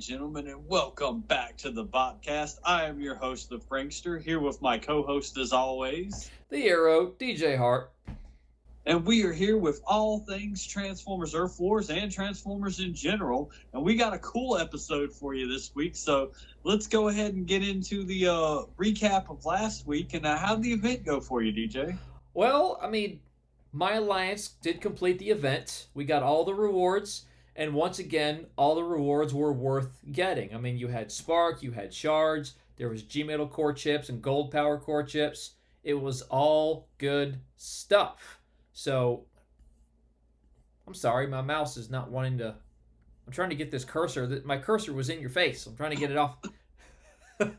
gentlemen, and welcome back to the podcast. I am your host, the Frankster, here with my co-host as always. The Arrow, DJ Hart. And we are here with all things Transformers Earth Wars and Transformers in general. And we got a cool episode for you this week. So let's go ahead and get into the recap of last week. And how'd the event go for you, DJ? Well, my alliance did complete the event. We got all the rewards. And once again, all the rewards were worth getting. You had Spark, you had Shards, there was G-Metal core chips and Gold Power core chips. It was all good stuff. So, I'm sorry, my mouse is not wanting to... I'm trying to get this cursor. My cursor was in your face. I'm trying to get it off. Excuse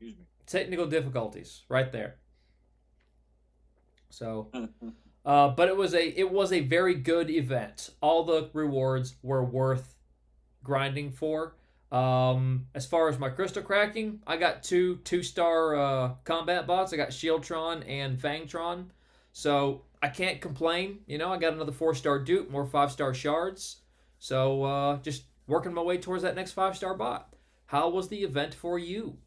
me. Technical difficulties, right there. So... but it was a very good event. All the rewards were worth grinding for. As far as my crystal cracking, I got two-star combat bots. I got Shieldtron and Fangtron. So I can't complain. I got another 4-star dupe, more 5-star shards. So just working my way towards that next 5-star bot. How was the event for you?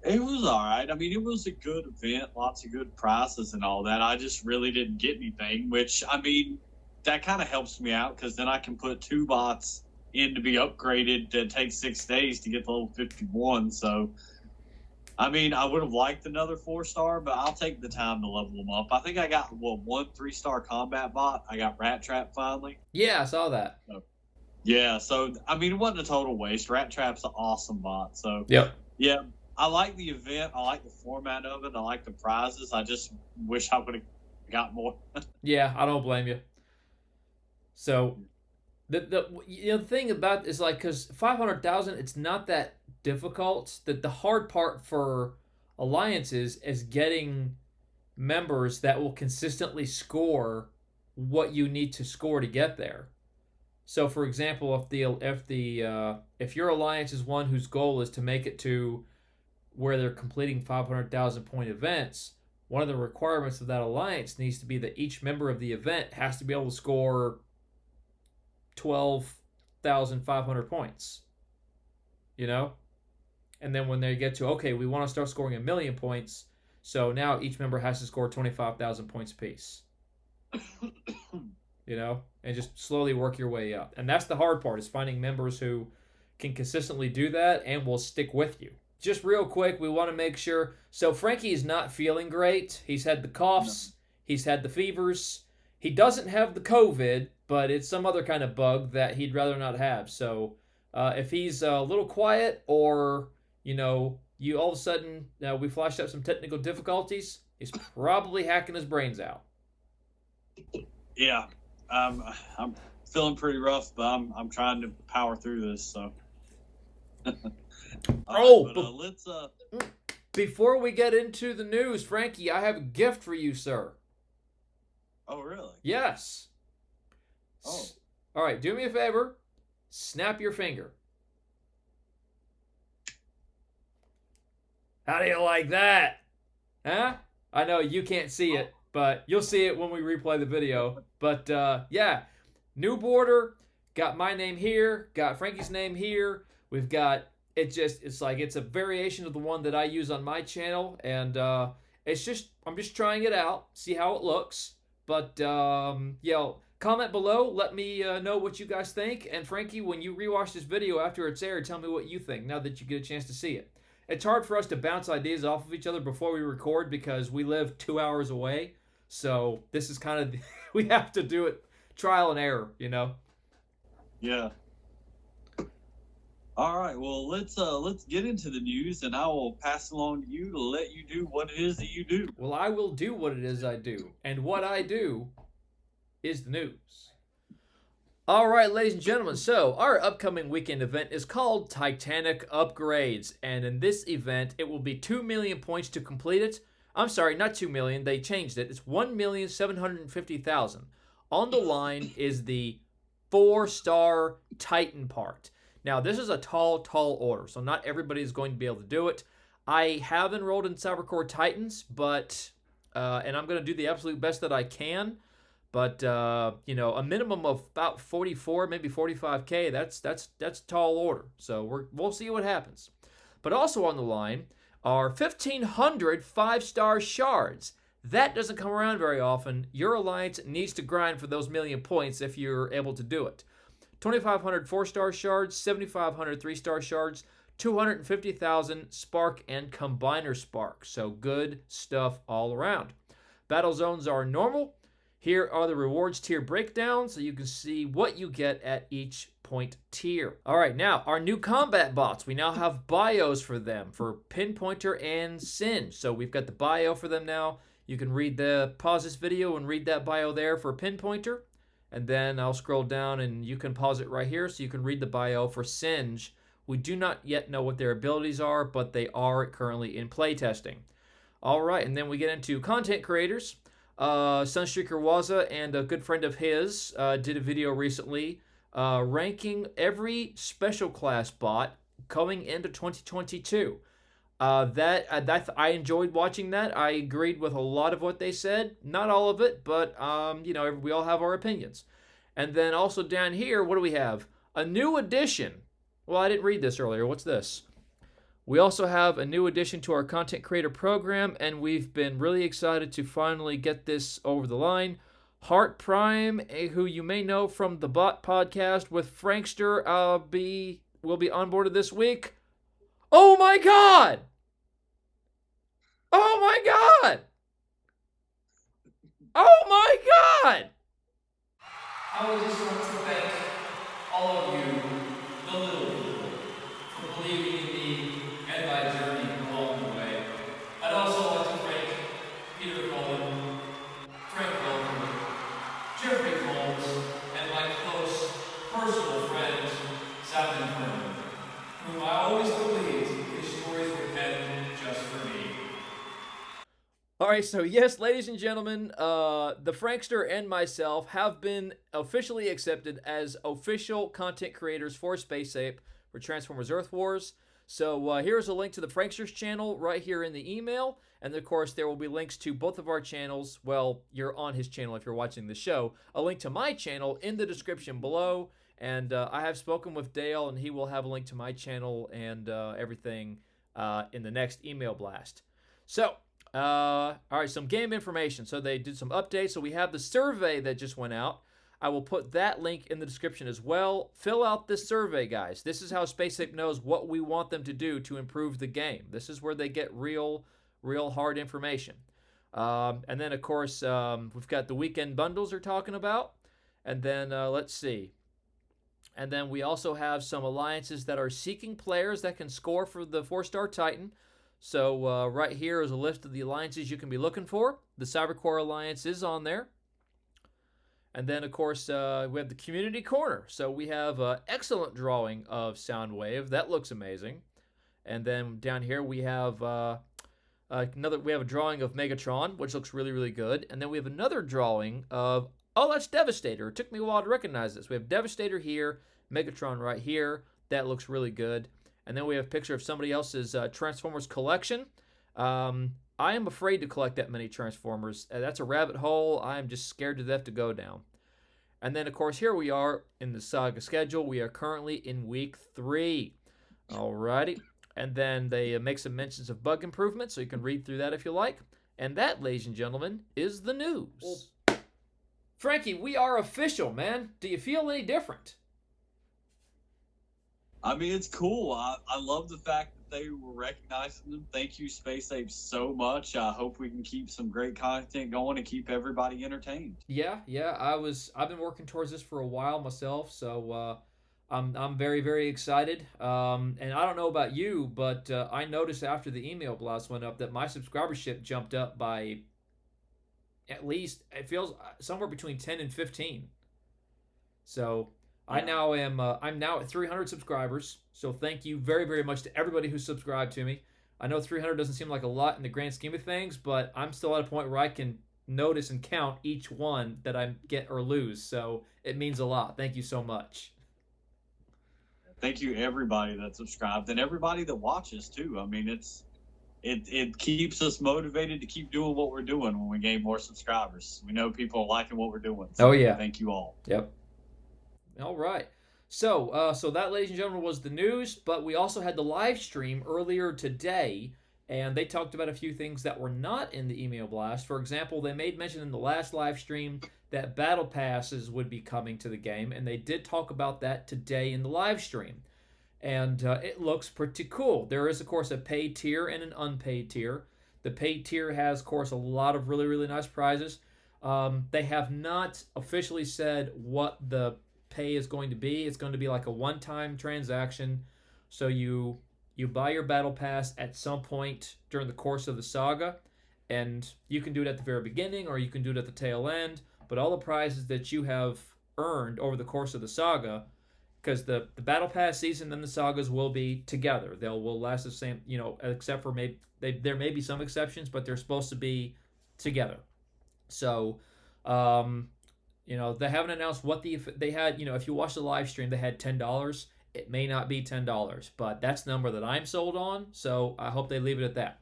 It was all right. It was a good event, lots of good prizes and all that. I just really didn't get anything, which, that kind of helps me out because then I can put 2 bots in to be upgraded that takes 6 days to get to level 51. So, I would have liked another 4-star, but I'll take the time to level them up. I think I got, one 3-star combat bot. I got Rat Trap finally. Yeah, I saw that. So, yeah, so, it wasn't a total waste. Rat Trap's an awesome bot. So, yep. Yeah. I like the event. I like the format of it. I like the prizes. I just wish I would have got more. Yeah, I don't blame you. So, the thing about is because 500,000, it's not that difficult. The hard part for alliances is getting members that will consistently score what you need to score to get there. So, for example, if your alliance is one whose goal is to make it to where they're completing 500,000 point events, one of the requirements of that alliance needs to be that each member of the event has to be able to score 12,500 points. And then when they get to, okay, we want to start scoring 1 million points, so now each member has to score 25,000 points apiece. And just slowly work your way up. And that's the hard part, is finding members who can consistently do that and will stick with you. Just real quick, we want to make sure. So Frankie is not feeling great. He's had the coughs. He's had the fevers. He doesn't have the COVID, but it's some other kind of bug that he'd rather not have. So if he's a little quiet or, you all of a sudden we flashed up some technical difficulties, he's probably hacking his brains out. Yeah, I'm feeling pretty rough, but I'm trying to power through this, so... Let's Before we get into the news, Frankie, I have a gift for you, sir. Oh, really? Yes. Oh. All right, do me a favor. Snap your finger. How do you like that? Huh? I know you can't see it, but you'll see it when we replay the video. But, yeah, new border. Got my name here. Got Frankie's name here. We've got... It's a variation of the one that I use on my channel, and I'm just trying it out, see how it looks. But comment below, let me know what you guys think. And Frankie, when you rewatch this video after it's aired, tell me what you think now that you get a chance to see it. It's hard for us to bounce ideas off of each other before we record because we live 2 hours away. So this is kind of we have to do it trial and error, Yeah. All right, well, let's get into the news, and I will pass along to you to let you do what it is that you do. Well, I will do what it is I do, and what I do is the news. All right, ladies and gentlemen, so our upcoming weekend event is called Titanic Upgrades, and in this event, it will be 2 million points to complete it. I'm sorry, not 2 million, they changed it. It's 1,750,000. On the line is the 4-star Titan part. Now, this is a tall order, so not everybody is going to be able to do it. I have enrolled in Cybercore Titans, but and I'm going to do the absolute best that I can. But you know, a minimum of about 44, maybe 45K. That's tall order. So we'll see what happens. But also on the line are 1,500 5-star shards. That doesn't come around very often. Your alliance needs to grind for those million points if you're able to do it. 2,500 4-star shards, 7,500 3-star shards, 250,000 spark and combiner spark. So good stuff all around. Battle zones are normal. Here are the rewards tier breakdowns so you can see what you get at each point tier. All right, now our new combat bots. We now have bios for them for Pinpointer and Singe. So we've got the bio for them now. You can pause this video and read that bio there for Pinpointer. And then I'll scroll down and you can pause it right here so you can read the bio for Singe. We do not yet know what their abilities are, but they are currently in playtesting. All right, and then we get into content creators. Sunstreaker Waza and a good friend of his did a video recently ranking every special class bot coming into 2022. I enjoyed watching that. I agreed with a lot of what they said. Not all of it, but you know, we all have our opinions. And then also down here, what do we have? A new addition. Well, I didn't read this earlier. What's this? We also have a new addition to our content creator program, and we've been really excited to finally get this over the line. Hart Prime, who you may know from the Bot Podcast with Frankster, will be onboarded this week. Oh my God! Oh my God! Oh my God! I would just want to thank all of you, the little people, for believing in me and my journey along the way. I'd also like to thank Peter Cullen, Frank Wilson, Jeffrey Combs, and my close personal friend, Simon Furman, whom I always believed his stories were penned just for me. All right, so yes, ladies and gentlemen, the Frankster and myself have been officially accepted as official content creators for Space Ape for Transformers Earth Wars. So here's a link to the Frankster's channel right here in the email. And of course, there will be links to both of our channels. Well, you're on his channel if you're watching the show. A link to my channel in the description below. And I have spoken with Dale, and he will have a link to my channel and everything in the next email blast. So, all right, some game information. So they did some updates. So we have the survey that just went out. I will put that link in the description as well. Fill out this survey, guys. This is how Space Ape knows what we want them to do to improve the game. This is where they get real hard information. And then, of course, we've got the weekend bundles they're talking about. And then, let's see. And then we also have some alliances that are seeking players that can score for the 4-star Titan. So right here is a list of the alliances you can be looking for. The Cybercore Alliance is on there. And then, of course, we have the Community Corner. So we have an excellent drawing of Soundwave. That looks amazing. And then down here we have a drawing of Megatron, which looks really good. And then we have another drawing of, oh, that's Devastator. It took me a while to recognize this. We have Devastator here, Megatron right here. That looks really good. And then we have a picture of somebody else's Transformers collection. I am afraid to collect that many Transformers. That's a rabbit hole I am just scared to death to go down. And then, of course, here we are in the Saga schedule. We are currently in week 3. Alrighty. And then they make some mentions of bug improvements, so you can read through that if you like. And that, ladies and gentlemen, is the news. Frankie, we are official, man. Do you feel any different? I mean, it's cool. I love the fact that they were recognizing them. Thank you, Space Ape, so much. I hope we can keep some great content going and keep everybody entertained. Yeah. I've been working towards this for a while myself, so I'm very excited. And I don't know about you, but I noticed after the email blast went up that my subscribership jumped up by at least, it feels somewhere between 10 and 15. So I'm now at 300 subscribers, so thank you very much to everybody who subscribed to me. I know 300 doesn't seem like a lot in the grand scheme of things, but I'm still at a point where I can notice and count each one that I get or lose, so it means a lot. Thank you so much. Thank you, everybody that subscribed, and everybody that watches, too. I mean, it's it keeps us motivated to keep doing what we're doing when we gain more subscribers. We know people are liking what we're doing. So Oh yeah. thank you all. Yep. All right. So that, ladies and gentlemen, was the news. But we also had the live stream earlier today, and they talked about a few things that were not in the email blast. For example, they made mention in the last live stream that battle passes would be coming to the game, and they did talk about that today in the live stream. And it looks pretty cool. There is, of course, a paid tier and an unpaid tier. The paid tier has, of course, a lot of really, really nice prizes. They have not officially said what the pay is going to be. It's going to be like a one-time transaction. So you buy your battle pass at some point during the course of the saga, and you can do it at the very beginning or you can do it at the tail end. But all the prizes that you have earned over the course of the saga, because the battle pass season and the sagas will be together. Will last the same, except for there may be some exceptions, but they're supposed to be together. So, they haven't announced what they had. If you watch the live stream, they had $10. It may not be $10, but that's the number that I'm sold on. So I hope they leave it at that.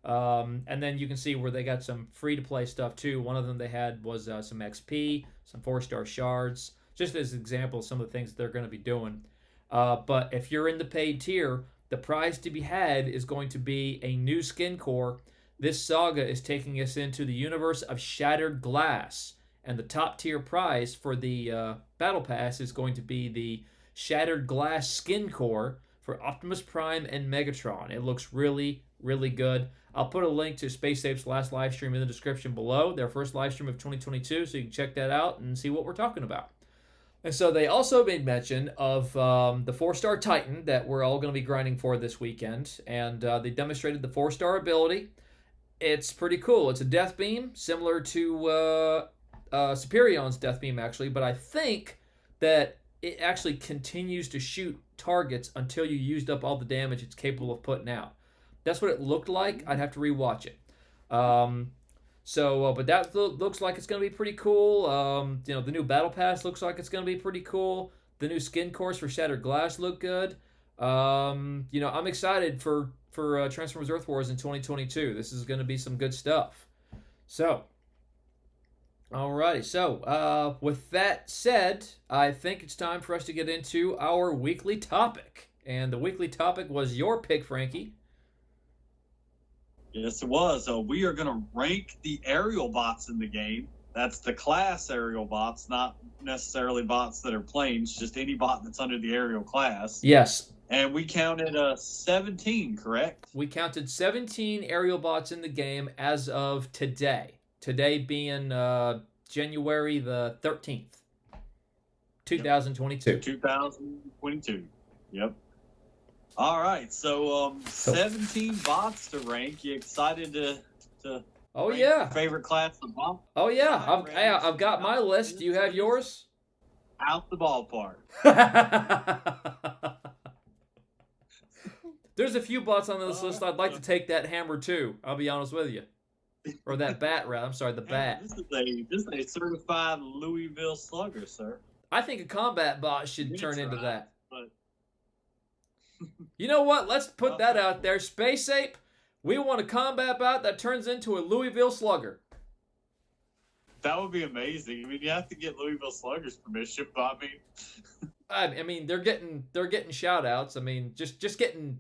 And then you can see where they got some free-to-play stuff too. One of them they had was some XP, some 4-star shards, just as an example of some of the things they're going to be doing. But if you're in the paid tier, the prize to be had is going to be a new skin core. This saga is taking us into the universe of Shattered Glass, and the top tier prize for the Battle Pass is going to be the Shattered Glass skin core for Optimus Prime and Megatron. It looks really, really good. I'll put a link to Space Ape's last live stream in the description below, their first live stream of 2022, so you can check that out and see what we're talking about. And so they also made mention of the 4-star Titan that we're all going to be grinding for this weekend, and they demonstrated the 4-star ability. It's pretty cool. It's a death beam, similar to Superion's death beam, actually, but I think that it actually continues to shoot targets until you used up all the damage it's capable of putting out. That's what it looked like. I'd have to rewatch it. But that looks like it's going to be pretty cool. The new Battle Pass looks like it's going to be pretty cool. The new skin course for Shattered Glass look good. I'm excited for Transformers Earth Wars in 2022. This is going to be some good stuff. So, alrighty. So, with that said, I think it's time for us to get into our weekly topic. And the weekly topic was your pick, Frankie. Yes, it was. We are going to rank the aerial bots in the game. That's the class aerial bots, not necessarily bots that are planes, just any bot that's under the aerial class. Yes. And we counted 17, correct? We counted 17 aerial bots in the game as of today. Today being January the 13th, 2022. 2022. Yep. All right, so 17 bots to rank. You excited to Oh rank yeah. your favorite class of bot? Oh yeah. I've got my list. Do you have yours? Out the ballpark. There's a few bots on this list I'd like to take that hammer too. I'll be honest with you. Or that bat, rather. I'm sorry, the bat. This is a certified Louisville slugger, sir. I think a combat bot should turn into that. But you know what? Let's put that out there. Space Ape, we want a combat bot that turns into a Louisville slugger. that would be amazing. I mean, you have to get Louisville Sluggers permission, but I mean, they're getting shout outs. I mean, just getting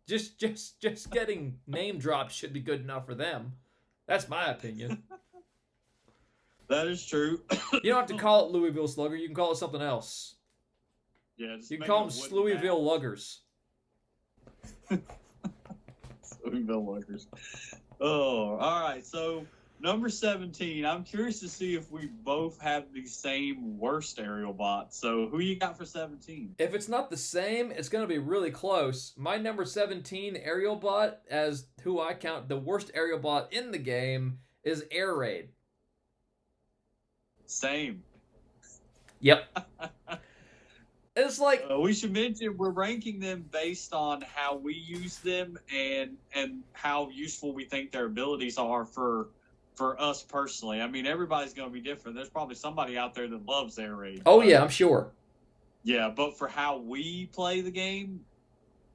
just getting name drops should be good enough for them. That's my opinion. that is true. You don't have to call it Louisville Slugger. You can call it something else. Yeah, you can call them Louisville Luggers. Louisville Luggers. Oh, all right. So number 17. I'm curious to see if we both have the same worst aerial bot. So who you got for 17? If it's not the same, it's going to be really close. My number 17 aerial bot, as who I count the worst aerial bot in the game, is Air Raid. Same. Yep. It's like we should mention we're ranking them based on how we use them and how useful we think their abilities are for us personally. I mean, everybody's going to be different. There's probably somebody out there that loves Air Raid. Oh yeah, I'm sure. Yeah, but for how we play the game,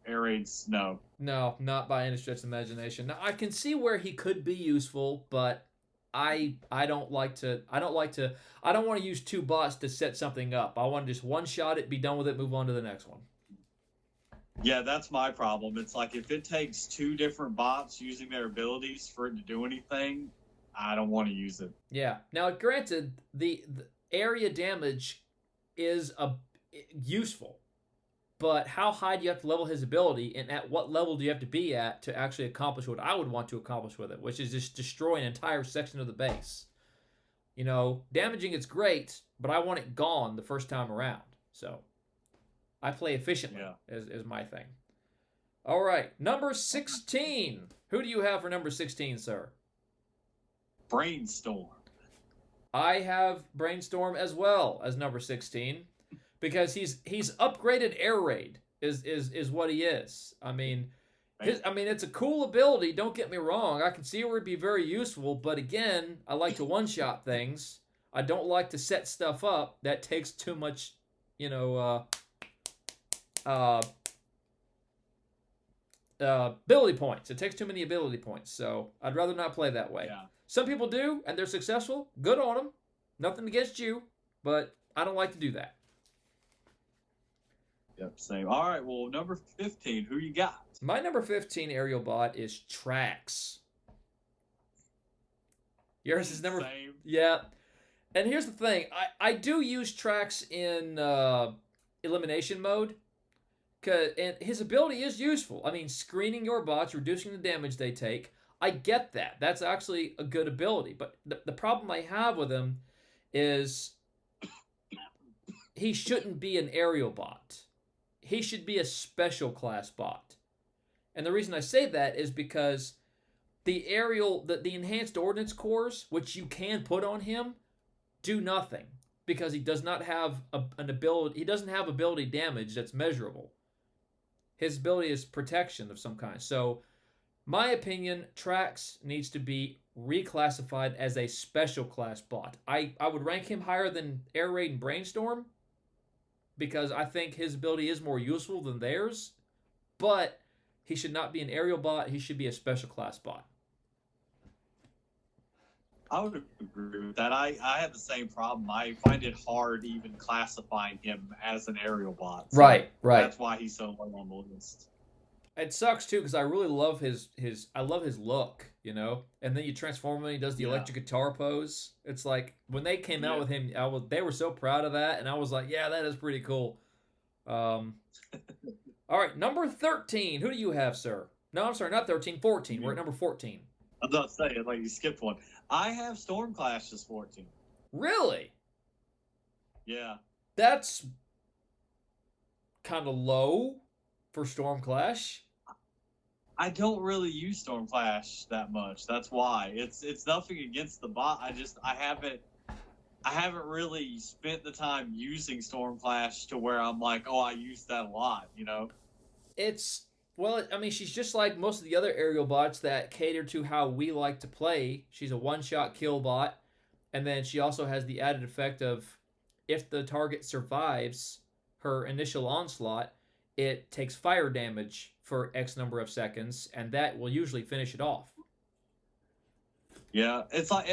air raids, no. No, not by any stretch of the imagination. Now I can see where he could be useful, but I don't like to I don't want to use two bots to set something up. I want to just one shot it, be done with it, move on to the next one. Yeah, that's my problem. It's like if it takes two different bots using their abilities for it to do anything, I don't want to use it. Yeah. Now, granted, the area damage is useful, but how high do you have to level his ability, and at what level do you have to be at to actually accomplish what I would want to accomplish with it, which is just destroy an entire section of the base? You know, damaging it's great, but I want it gone the first time around. So I play efficiently, is my thing. All right, number 16. Who do you have for number 16, sir? Brainstorm. I have Brainstorm as well as number 16 because he's upgraded air raid is what he is. I mean, it's a cool ability. Don't get me wrong. I can see where it'd be very useful, but again, I like to one shot things. I don't like to set stuff up that takes too much, ability points. It takes too many ability points, so I'd rather not play that way. Yeah. Some people do, and they're successful. Good on them. Nothing against you, but I don't like to do that. Yep, same. All right, well, number 15, who you got? My number 15 aerial bot is Trax. Yours is number... Same. Yeah. And here's the thing. I do use Trax in elimination mode, and his ability is useful. I mean, screening your bots, reducing the damage they take. I get that. That's actually a good ability. But the problem I have with him is he shouldn't be an aerial bot. He should be a special class bot. And the reason I say that is because the enhanced ordnance cores, which you can put on him, do nothing because he does not have an ability. He doesn't have ability damage that's measurable. His ability is protection of some kind. So, my opinion, Trax needs to be reclassified as a special class bot. I would rank him higher than Air Raid and Brainstorm because I think his ability is more useful than theirs, but he should not be an aerial bot. He should be a special class bot. I would agree with that. I have the same problem. I find it hard even classifying him as an aerial bot. So right. That's why he's so low on the list. It sucks too because I really love his look, And then you transform him and he does the electric guitar pose. It's like when they came out with him, they were so proud of that, and I was like, yeah, that is pretty cool. All right, number 13. Who do you have, sir? No, I'm sorry, not 13, 14. We're at number 14. I was about to say, like you skipped one. I have Stormclash as 14. Really? Yeah. That's kind of low for Stormclash. I don't really use Stormclash that much. That's why. It's nothing against the bot. I haven't really spent the time using Stormclash to where I'm like, oh, I use that a lot, She's just like most of the other aerial bots that cater to how we like to play. She's a one-shot kill bot, and then she also has the added effect of if the target survives her initial onslaught, it takes fire damage for X number of seconds, and that will usually finish it off. Yeah, it's like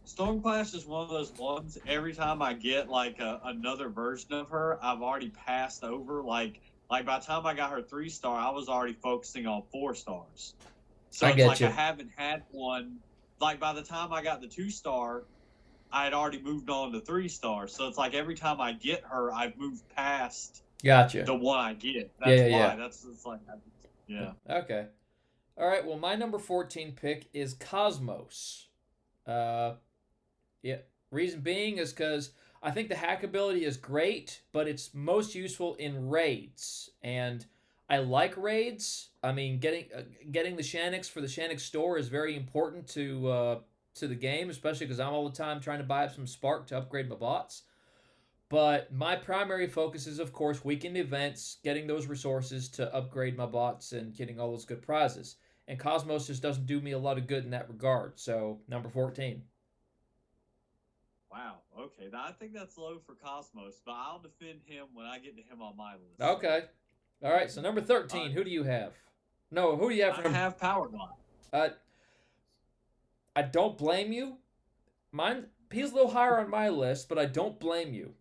Stormclash is one of those ones. Every time I get like another version of her, I've already passed over. Like by the time I got her 3-star, I was already focusing on 4 stars. So I get you. I haven't had one. Like by the time I got the 2-star, I had already moved on to 3-star. So it's like every time I get her, I've moved past. Gotcha. The one I get. That's why. Yeah. It's like, yeah. Okay. All right. Well, my number 14 pick is Cosmos. Reason being is because I think the hack ability is great, but it's most useful in raids, and I like raids. I mean, getting the Shanix for the Shanix store is very important to the game, especially because I'm all the time trying to buy up some Spark to upgrade my bots. But my primary focus is, of course, weekend events, getting those resources to upgrade my bots and getting all those good prizes. And Cosmos just doesn't do me a lot of good in that regard. So, number 14. Wow. Okay. Now, I think that's low for Cosmos, but I'll defend him when I get to him on my list. Okay. All right, so number 13, who do you have? No, who do you have I for have Power Glide. uh I don't blame you. Mine he's a little higher on my list, but I don't blame you.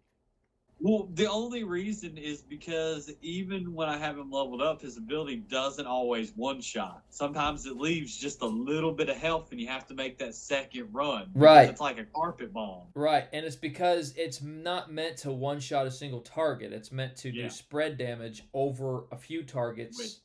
Well, the only reason is because even when I have him leveled up, his ability doesn't always one shot. Sometimes it leaves just a little bit of health, and you have to make that second run because Right. it's like a carpet bomb. Right, and it's because it's not meant to one shot a single target. It's meant to do Yeah, spread damage over a few which, targets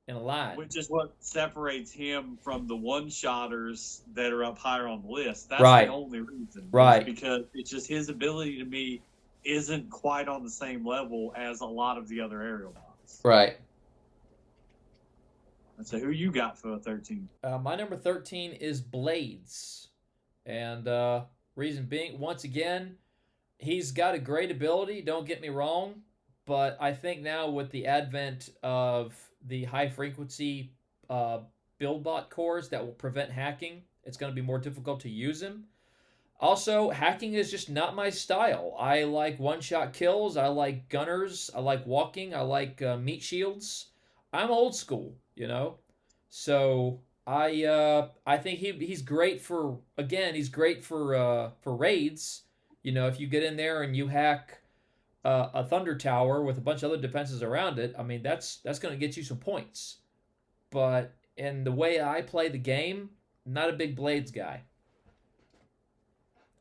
in a line. which is what separates him from the one shotters that are up higher on the list. That's the Right. only reason. Is Right. because it's just his ability to me isn't quite on the same level as a lot of the other aerial bots. Right. And so, who you got for a 13? My number 13 is Blades. And reason being, once again, he's got a great ability, don't get me wrong, but I think now with the advent of the high frequency build bot cores that will prevent hacking, it's going to be more difficult to use him. Also, hacking is just not my style. I like one-shot kills. I like gunners. I like walking. I like meat shields. I'm old school, you know. So I think he's great for he's great for raids. You know, if you get in there and you hack a thunder tower with a bunch of other defenses around it, I mean that's going to get you some points. But in the way I play the game, not a big Blades guy.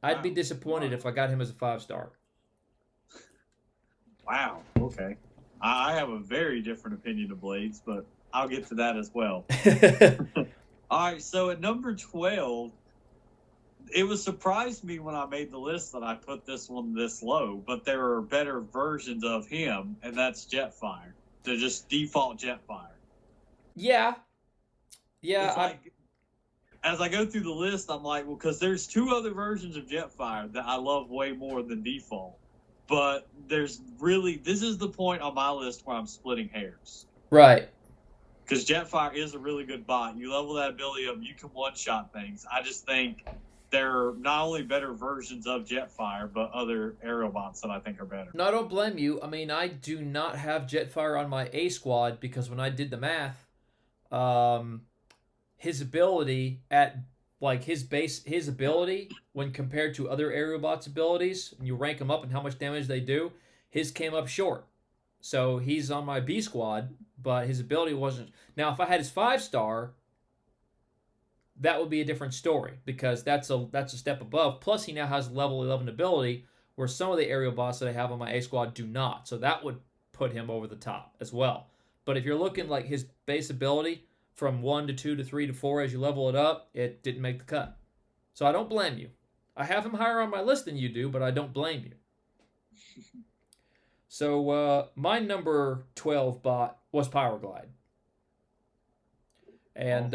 I'd be disappointed if I got him as a 5-star. Wow. Okay. I have a very different opinion of Blades, but I'll get to that as well. All right. So at number 12, it was surprised me when I made the list that I put this one this low, but there are better versions of him, and that's Jetfire. They're just default Jetfire. Yeah. Yeah. It's like, as I go through the list, I'm like, well, because there's two other versions of Jetfire that I love way more than default. But this is the point on my list where I'm splitting hairs. Right. Because Jetfire is a really good bot. You level that ability up, you can one-shot things. I just think there are not only better versions of Jetfire, but other aerial bots that I think are better. No, I don't blame you. I mean, I do not have Jetfire on my A squad because when I did the math, his ability at like his ability when compared to other aerial bots' abilities, and you rank them up and how much damage they do, his came up short. So he's on my B squad, but his ability wasn't. Now, if I had his 5-star, that would be a different story because that's a step above. Plus, he now has level 11 ability, where some of the aerial bots that I have on my A squad do not. So that would put him over the top as well. But if you're looking like his base ability from 1 to 2 to 3 to 4 as you level it up, it didn't make the cut. So I don't blame you. I have him higher on my list than you do, but I don't blame you. So my number 12 bot was Powerglide. And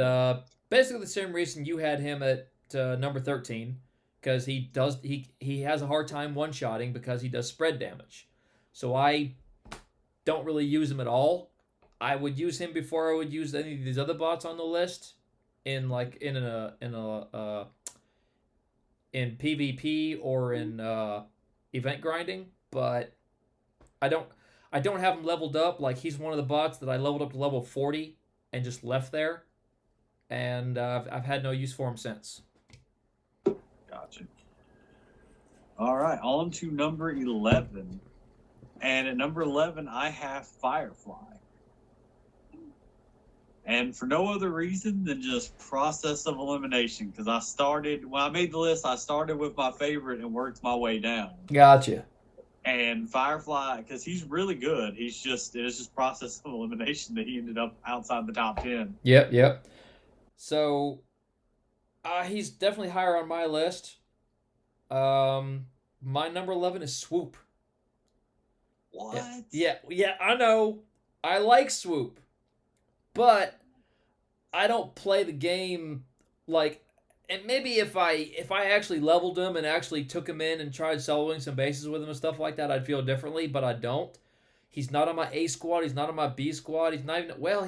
basically the same reason you had him at number 13, because he has a hard time one-shotting because he does spread damage. So I don't really use him at all. I would use him before I would use any of these other bots on the list in PvP or in event grinding, but I don't have him leveled up. Like, he's one of the bots that I leveled up to level 40 and just left there, and I've had no use for him since. Gotcha. All right, on to number 11. And at number 11, I have Firefly. And for no other reason than just process of elimination. Because when I made the list, I started with my favorite and worked my way down. Gotcha. And Firefly, because he's really good, it was just process of elimination that he ended up outside the top 10. Yep. So, he's definitely higher on my list. My number 11 is Swoop. What? Yeah, I know. I like Swoop. But I don't play the game like, and maybe if I actually leveled him and actually took him in and tried soloing some bases with him and stuff like that, I'd feel differently, but I don't. He's not on my A squad, he's not on my B squad, he's not even, well,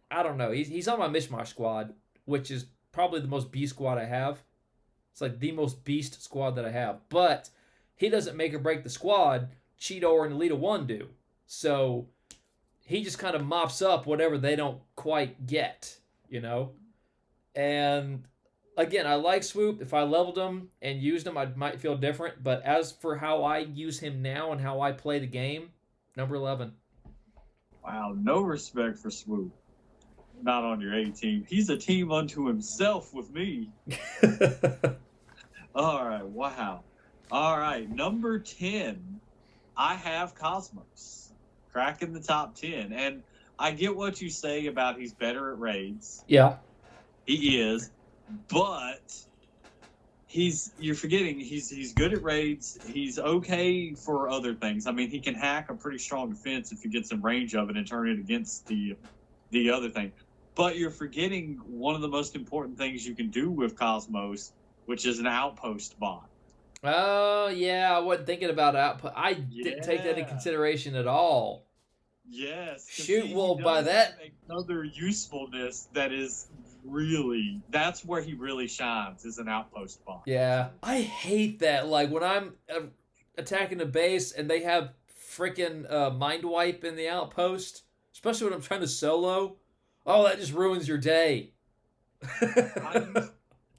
I don't know. He's on my Mishmash squad, which is probably the most B squad I have. It's like the most beast squad that I have. But he doesn't make or break the squad. Cheeto or Nelita 1 do. So he just kind of mops up whatever they don't quite get, And again, I like Swoop. If I leveled him and used him, I might feel different. But as for how I use him now and how I play the game, number 11. Wow, no respect for Swoop. Not on your A team. He's a team unto himself with me. All right, wow. All right, number 10, I have Cosmos. Cracking the top 10. And I get what you say about he's better at raids. Yeah. He is. But you're forgetting he's good at raids. He's okay for other things. I mean, he can hack a pretty strong defense if he gets in range of it and turn it against the other thing. But you're forgetting one of the most important things you can do with Cosmos, which is an outpost bot. Oh, yeah, I wasn't thinking about outpost. I didn't take that into consideration at all. Yes. Shoot, well, by that... Another usefulness that is really... That's where he really shines, is an outpost bot. Yeah. I hate that. Like, when I'm attacking a base and they have freaking mind wipe in the outpost, especially when I'm trying to solo... Oh, that just ruins your day.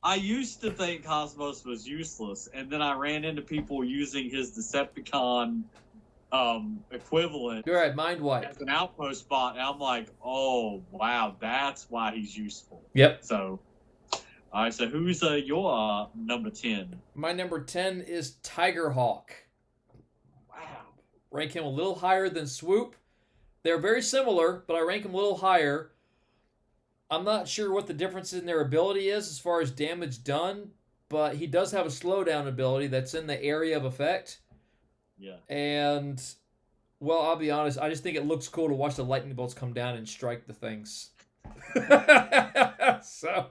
I used to think Cosmos was useless, and then I ran into people using his Decepticon equivalent. You're right, Mind Wipe. As an outpost bot, and I'm like, oh, wow, that's why he's useful. Yep. So, all right, so who's your number 10? My number 10 is Tigerhawk. Wow. Rank him a little higher than Swoop. They're very similar, but I rank him a little higher. I'm not sure what the difference in their ability is as far as damage done, but he does have a slowdown ability that's in the area of effect. Yeah. And, well, I'll be honest, I just think it looks cool to watch the lightning bolts come down and strike the things. So.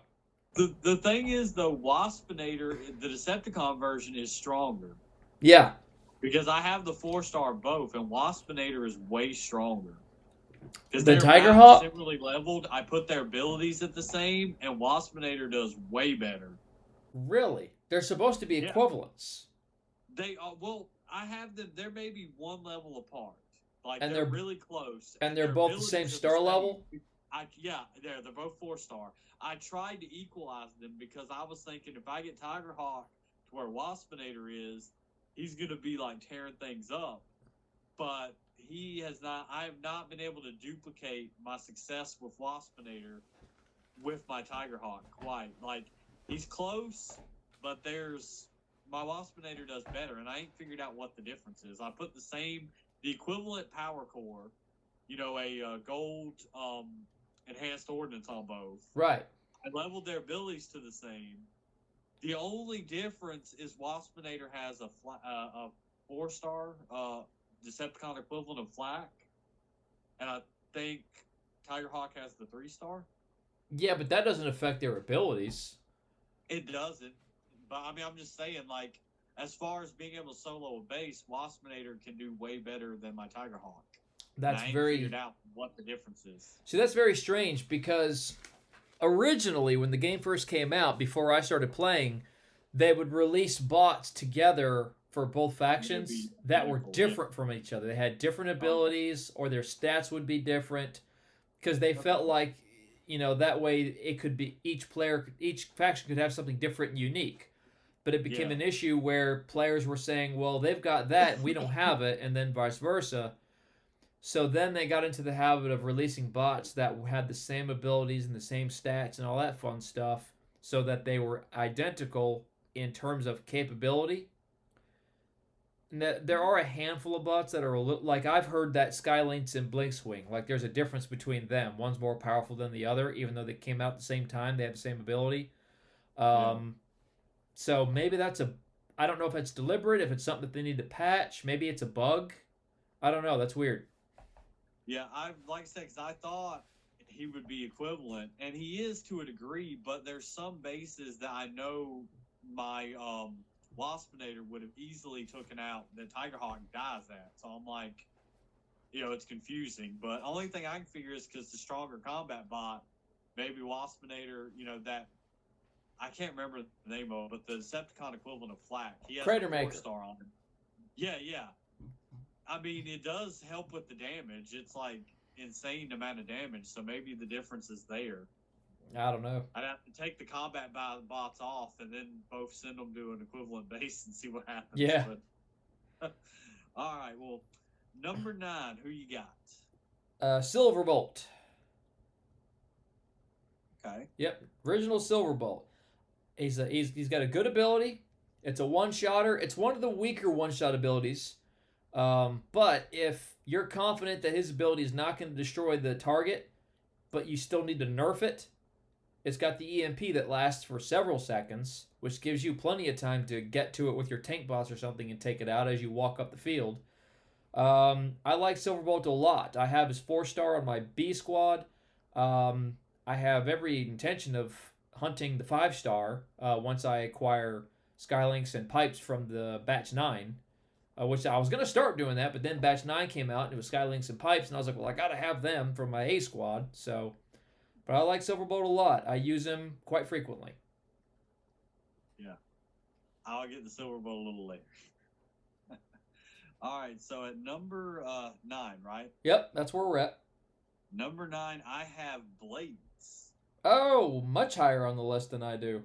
The thing is, though, Waspinator, the Decepticon version, is stronger. Yeah. Because I have the 4-star both, and Waspinator is way stronger. The Tigerhawk? Similarly leveled, I put their abilities at the same, and Waspinator does way better. Really? They're supposed to be equivalents. They well, I have them. They're maybe one level apart. Like, and they're really close. And they're both the same star level? They're both 4-star. I tried to equalize them because I was thinking if I get Tigerhawk to where Waspinator is, he's going to be like tearing things up. But I have not been able to duplicate my success with Waspinator with my Tigerhawk quite. Like, he's close, but my Waspinator does better, and I ain't figured out what the difference is. I put the equivalent power core, a gold enhanced ordnance on both. Right. I leveled their abilities to the same. The only difference is Waspinator has a 4-star Decepticon equivalent of Flak, and I think Tigerhawk has the 3-star. Yeah, but that doesn't affect their abilities. It doesn't. But I mean, I'm just saying, like, as far as being able to solo a base, Waspinator can do way better than my Tigerhawk. That's I ain't very figured out what the difference is. See, that's very strange because originally, when the game first came out, before I started playing, they would release bots together for both factions that were different from each other. They had different abilities, or their stats would be different, because they felt like, that way it could be each faction could have something different and unique. But it became an issue where players were saying, well, they've got that and we don't have it, and then vice versa. So then they got into the habit of releasing bots that had the same abilities and the same stats and all that fun stuff, so that they were identical in terms of capability. There are a handful of bots that are like, I've heard that Skylinks and Blinkswing, like there's a difference between them. One's more powerful than the other, even though they came out at the same time. They have the same ability. So maybe I don't know if it's deliberate, if it's something that they need to patch. Maybe it's a bug. I don't know. That's weird. Yeah, like I said, because I thought he would be equivalent, and he is to a degree, but there's some bases that I know my Waspinator would have easily taken out that Tigerhawk dies at. So I'm like, it's confusing. But only thing I can figure is because the stronger combat bot, maybe Waspinator, that I can't remember the name of it, but the Decepticon equivalent of Flak. He has Crater a Maker 4-star on him. Yeah. I mean, it does help with the damage. It's like insane amount of damage. So maybe the difference is there. I don't know. I'd have to take the combat bots off and then both send them to an equivalent base and see what happens. Yeah. But, all right. Well, number 9, who you got? Silverbolt. Okay. Yep, original Silverbolt. He's got a good ability. It's a one-shotter. It's one of the weaker one-shot abilities. But if you're confident that his ability is not going to destroy the target, but you still need to nerf it, it's got the EMP that lasts for several seconds, which gives you plenty of time to get to it with your tank bots or something and take it out as you walk up the field. I like Silverbolt a lot. I have his 4-star on my B squad. I have every intention of hunting the 5-star once I acquire Skylinks and Pipes from the Batch 9. Which I was going to start doing that, but then Batch 9 came out and it was Skylinks and Pipes, and I was like, well, I got to have them for my A squad. So, but I like Silverbolt a lot. I use him quite frequently. Yeah. I'll get the Silverbolt a little later. All right, so at number 9, right? Yep, that's where we're at. Number 9, I have Blades. Oh, much higher on the list than I do.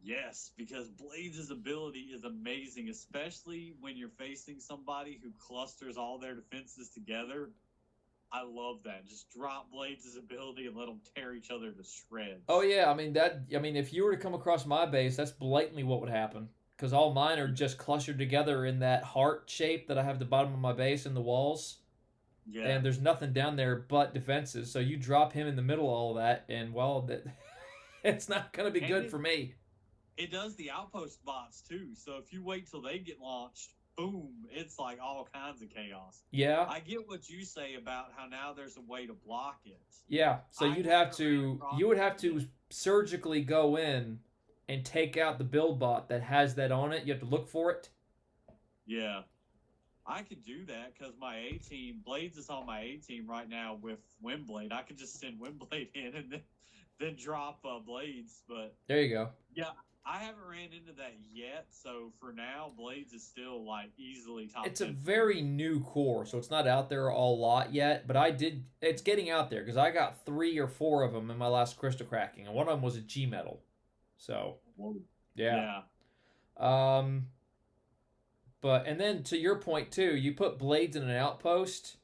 Yes, because Blades' ability is amazing, especially when you're facing somebody who clusters all their defenses together. I love that. Just drop Blades' ability and let them tear each other to shreds. Oh yeah, I mean, if you were to come across my base, that's blatantly what would happen. Because all mine are just clustered together in that heart shape that I have at the bottom of my base and the walls. Yeah. And there's nothing down there but defenses. So you drop him in the middle of all of that, and well, it's not going to be good for me. It does the outpost bots too. So if you wait till they get launched, boom, it's like all kinds of chaos. Yeah. I get what you say about how now there's a way to block it. Yeah. So you would have to surgically go in and take out the build bot that has that on it. You have to look for it. Yeah. I could do that because my A team, Blades is on my A team right now with Windblade. I could just send Windblade in and then drop Blades. But there you go. Yeah. I haven't ran into that yet, so for now, Blades is still like easily top 10. It's a very new core, so it's not out there a lot yet, but it's getting out there because I got 3 or 4 of them in my last crystal cracking, and one of them was a G metal. So, yeah. But, and then to your point too, you put Blades in an outpost,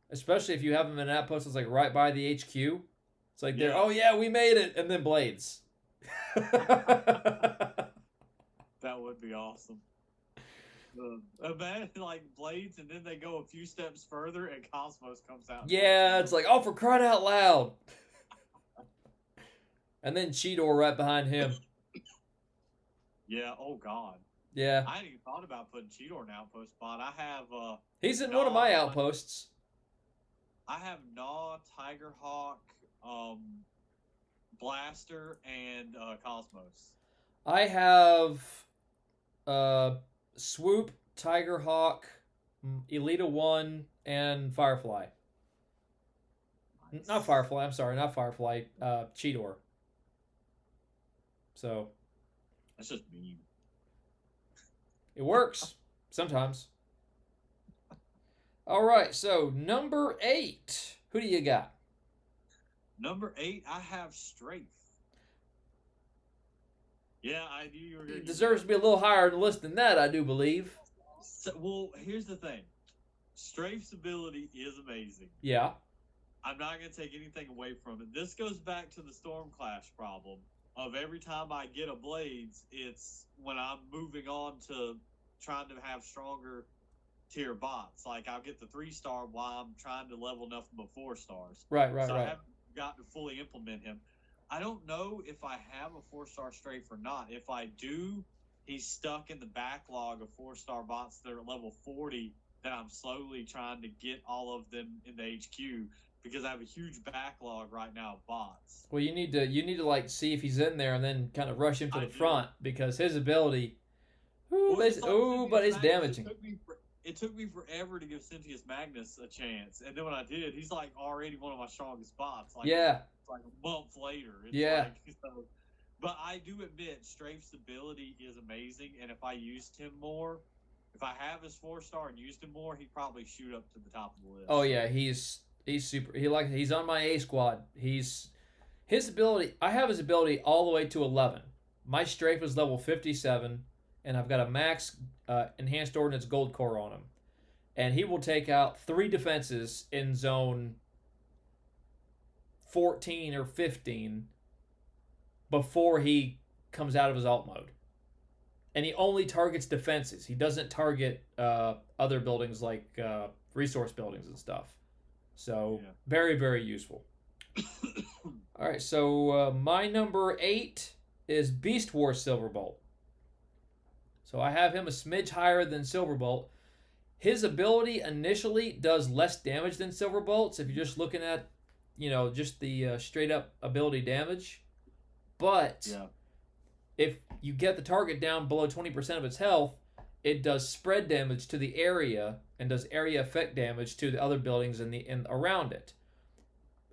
especially if you have them in an outpost that's like right by the HQ. It's like they're, oh yeah, we made it, and then Blades. That would be awesome. Imagine like Blades, and then they go a few steps further, and Cosmos comes out. Yeah, it's like, oh, for crying out loud! And then Cheetor right behind him. Yeah. Oh God. Yeah. I hadn't even thought about putting Cheetor in an outpost spot. I have. He's in one of my outposts. I have Gnaw, Tigerhawk, Blaster, and Cosmos. I have Swoop, Tigerhawk, Elita 1, and Firefly. Nice. Not Firefly, I'm sorry, not Firefly, Cheetor. So. That's just mean. It works. Sometimes. All right, so number 8. Who do you got? Number 8, I have Strafe. Yeah, I knew you were going to. It deserves to be a little higher on the list than that, I do believe. So, well, here's the thing. Strafe's ability is amazing. Yeah. I'm not going to take anything away from it. This goes back to the Stormclash problem of every time I get a Blades, it's when I'm moving on to trying to have stronger tier bots. Like, I'll get the 3-star while I'm trying to level enough of 4 stars. Right. I haven't gotten to fully implement him. I don't know if I have a 4-star Strafe or not. If I do, he's stuck in the backlog of 4-star bots that are level 40 that I'm slowly trying to get all of them in the HQ because I have a huge backlog right now of bots. Well, you need to like see if he's in there and then kind of rush him to the front because his ability, but it's damaging. It took me forever to give Cynthius Magnus a chance, and then when I did, he's like already one of my strongest bots. Like, it's like a month later. But I do admit, Strafe's ability is amazing, and if I used him more, if I have his 4-star and used him more, he'd probably shoot up to the top of the list. Oh yeah, he's He's super. He's on my A squad. His ability. I have his ability all the way to 11. My strafe is level 57, and I've got a max enhanced ordnance gold core on him, and he will take out 3 defenses in zone 14 or 15 before he comes out of his alt mode. And he only targets defenses. He doesn't target other buildings like resource buildings and stuff. So very, very useful. All right, so my number 8 is Beast Wars Silverbolt. So I have him a smidge higher than Silverbolt. His ability initially does less damage than Silverbolt's if you're just looking at, just the straight up ability damage. But if you get the target down below 20% of its health, it does spread damage to the area and does area effect damage to the other buildings in around it.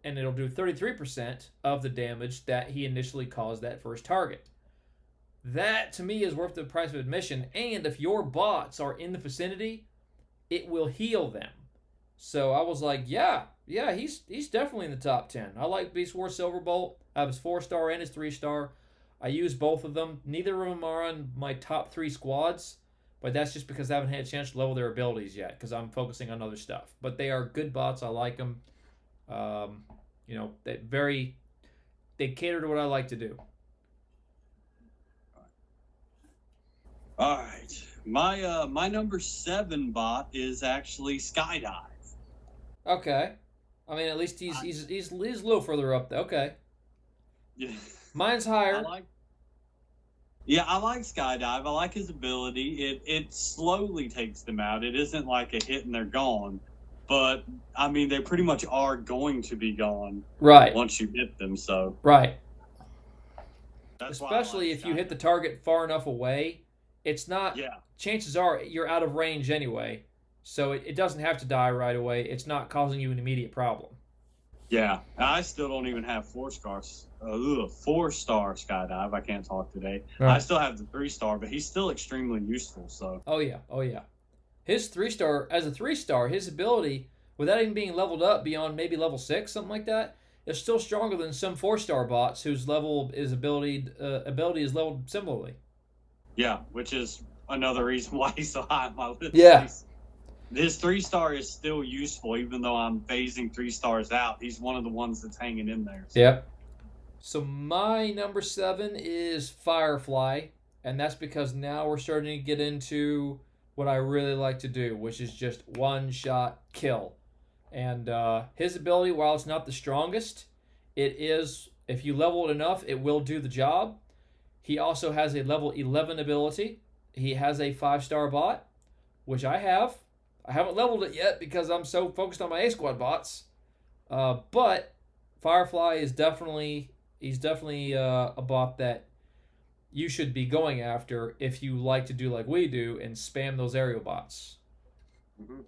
And it'll do 33% of the damage that he initially caused that first target. That, to me, is worth the price of admission. And if your bots are in the vicinity, it will heal them. So I was like, yeah, he's definitely in the top 10. I like Beast Wars Silverbolt. I have his 4-star and his 3-star. I use both of them. Neither of them are on my top 3 squads, but that's just because I haven't had a chance to level their abilities yet because I'm focusing on other stuff. But they are good bots. I like them. They cater to what I like to do. All right. My number 7 bot is actually Skydive. Okay. I mean, at least he's a little further up there. Okay. Yeah. Mine's higher. I like Skydive. I like his ability. It slowly takes them out. It isn't like a hit and they're gone. But, I mean, they pretty much are going to be gone once you hit them. So right. That's especially if you hit the target far enough away. It's not. Yeah. Chances are you're out of range anyway. So it doesn't have to die right away. It's not causing you an immediate problem. Yeah. I still don't even have 4-star Skydive. I can't talk today. Right. I still have the 3-star, but he's still extremely useful. So. Oh, yeah. His 3-star, as a 3-star, his ability, without even being leveled up beyond maybe level 6, something like that, is still stronger than some 4-star bots whose ability is leveled similarly. Yeah, which is another reason why he's so high on my list. Yeah. His 3-star is still useful, even though I'm phasing 3-stars out. He's one of the ones that's hanging in there. So. Yep. So my number 7 is Firefly, and that's because now we're starting to get into what I really like to do, which is just one-shot kill. And his ability, while it's not the strongest, it is, if you level it enough, it will do the job. He also has a level 11 ability. He has a 5-star bot, which I have. I haven't leveled it yet because I'm so focused on my A-Squad bots. But Firefly is definitely a bot that you should be going after if you like to do like we do and spam those aerial bots. Mm-hmm.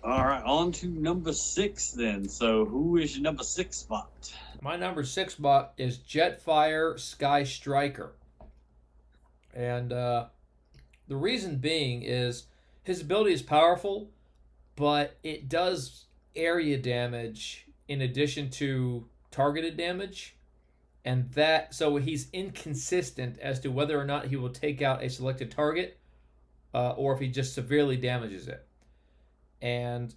All right, on to number 6 then. So who is your number 6 bot? My number 6 bot is Jetfire Sky Striker. And the reason being is his ability is powerful, but it does area damage in addition to targeted damage. And so he's inconsistent as to whether or not he will take out a selected target or if he just severely damages it. And,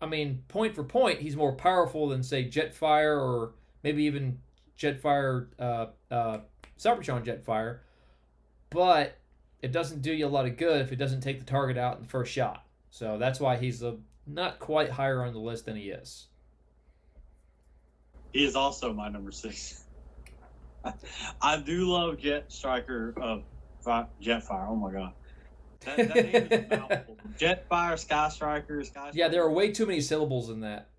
I mean, point for point, he's more powerful than, say, Jetfire or maybe even Jetfire, Cybertron Jetfire. But it doesn't do you a lot of good if it doesn't take the target out in the first shot. So that's why he's not quite higher on the list than he is. He is also my number 6. I do love Jetfire. Oh my god, that name is a mouthful. Jetfire, Sky Striker. Yeah, there are way too many syllables in that.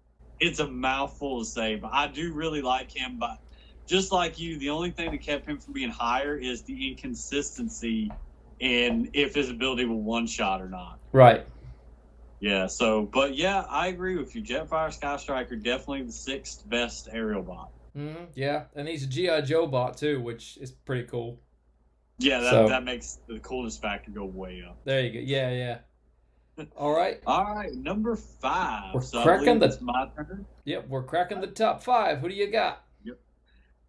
It's a mouthful to say, but I do really like him. But just like you, the only thing that kept him from being higher is the inconsistency in if his ability will one-shot or not. Right. Yeah, but yeah, I agree with you. Jetfire Sky Striker, definitely the 6th best aerial bot. Mm-hmm. Yeah, and he's a G.I. Joe bot too, which is pretty cool. Yeah, that makes the coolness factor go way up. There you go. Yeah. All right. All right, number We're five. So I cracking believe the. it's my turn. Yep, we're cracking the top five. Who do you got? Yep.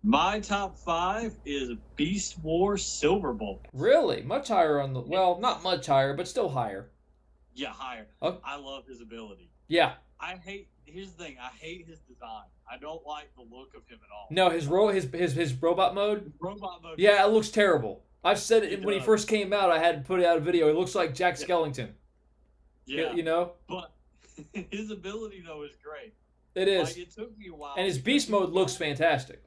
My top five is Beast War Silverbolt. Really? Much higher on the. Well, not much higher, but still higher. Yeah, higher. Oh, I love his ability. yeah. I hate. Here's the thing. I hate his design. I don't like the look of him at all. No, his robot mode. His robot mode. Yeah, it looks terrible. I've said it It when he does. first came out. I had to put out a video. It looks like Jack Yeah. Skellington. Yeah. You know, But his ability though is great. it is. Like it took me a while. And his because beast he was mode looks the only- fantastic.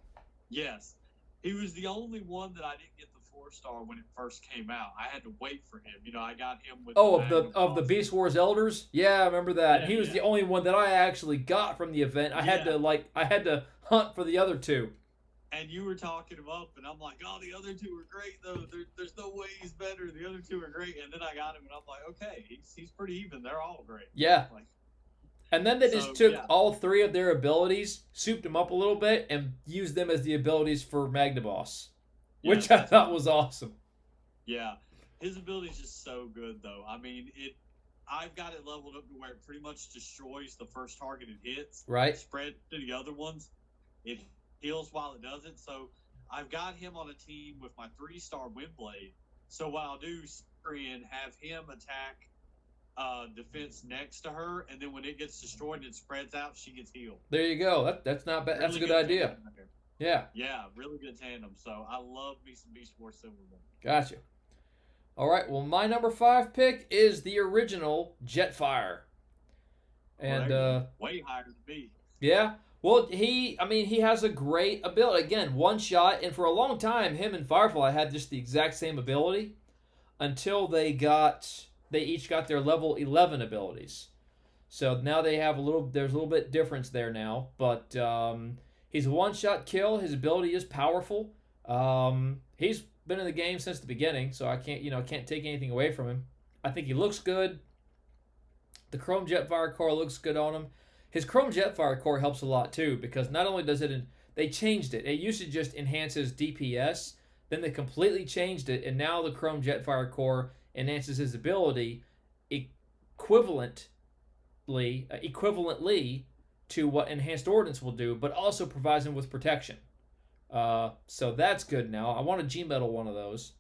Yes. He was the only one that I didn't get the 4-star when it first came out. I had to wait for him. You know, I got him with Oh, Magnum of the Boss. Beast Wars Elders. Yeah, I remember that. Yeah, He was yeah. the only one that I actually got from the event. I had to hunt for the other two. And you were talking him up, and I'm like, oh, the other two are great, though. There's no way he's better. The other two are great. And then I got him, and I'm like, okay, he's pretty even. They're all great. Yeah. Like, And then they So, just took yeah. all three of their abilities, souped them up a little bit, and used them as the abilities for Magnaboss, which I that's thought was awesome. Yeah, his ability is just so good, though. I mean, I've got it leveled up to where it pretty much destroys the first target it hits. Right. Spread to the other ones. It heals while it does it. So I've got him on a team with my 3-star Windblade. So what I'll do is have him attack defense next to her, and then when it gets destroyed and it spreads out, she gets healed. There you go. That's not bad. That's a Really good idea. tandem there. Yeah. Yeah, really good tandem. So I love me some Beast Wars Silverbolt. Gotcha. All right. Well, my number 5 pick is the original Jetfire. And way higher than me. yeah. Well, he has a great ability. Again, one shot, and for a long time, him and Firefly had just the exact same ability until they each got their level 11 abilities. So now there's a little bit difference there now, but he's a one-shot kill. His ability is powerful. He's been in the game since the beginning, so I can't take anything away from him. I think he looks good. The Chrome Jetfire core looks good on him. His Chrome Jetfire core helps a lot too, because not only does they changed it. It used to just enhance his DPS, then they completely changed it, and now the Chrome Jetfire core enhances his ability equivalently to what Enhanced Ordnance will do, but also provides him with protection. So that's good now. I want a G-Metal one of those.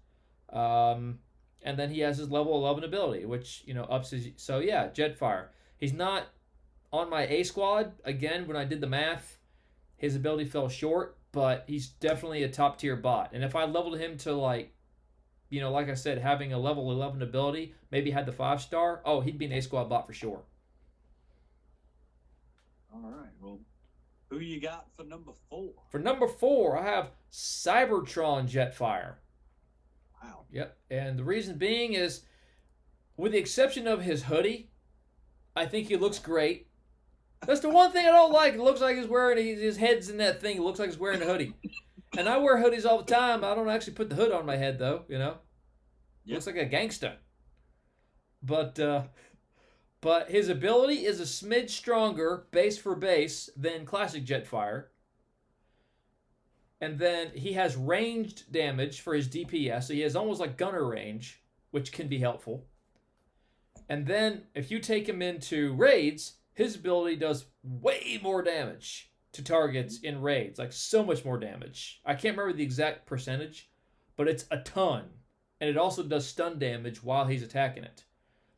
And then he has his level 11 ability, which, ups his... So yeah, Jetfire. He's not on my A squad. Again, when I did the math, his ability fell short, but he's definitely a top tier bot. And if I leveled him to like I said, having a level 11 ability, maybe had the 5-star, he'd be an A squad bot for sure. All right. Well, who you got for number 4? For number 4, I have Cybertron Jetfire. Wow. Yep. And the reason being is, with the exception of his hoodie, I think he looks great. That's the one thing I don't like. It looks like he's wearing his head's in that thing. It looks like he's wearing a hoodie. And I wear hoodies all the time. I don't actually put the hood on my head though. Yep. Looks like a gangster. But his ability is a smidge stronger, base for base, than classic Jetfire. And then he has ranged damage for his DPS, so he has almost like gunner range, which can be helpful. And then if you take him into raids, his ability does way more damage to targets in raids, like so much more damage. I can't remember the exact percentage, but it's a ton. And it also does stun damage while he's attacking it.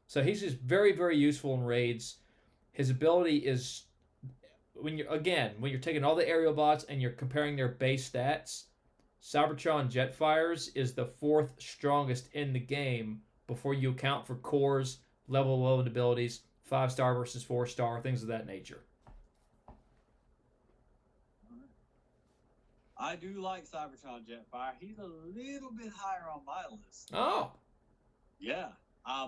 So he's just very, very useful in raids. His ability is, when you're taking all the aerial bots and you're comparing their base stats, Cybertron Jetfires is the 4th strongest in the game before you account for cores, level 11 abilities, 5-star versus 4-star, things of that nature. I do like Cybertron Jetfire. He's a little bit higher on my list. Oh. Yeah.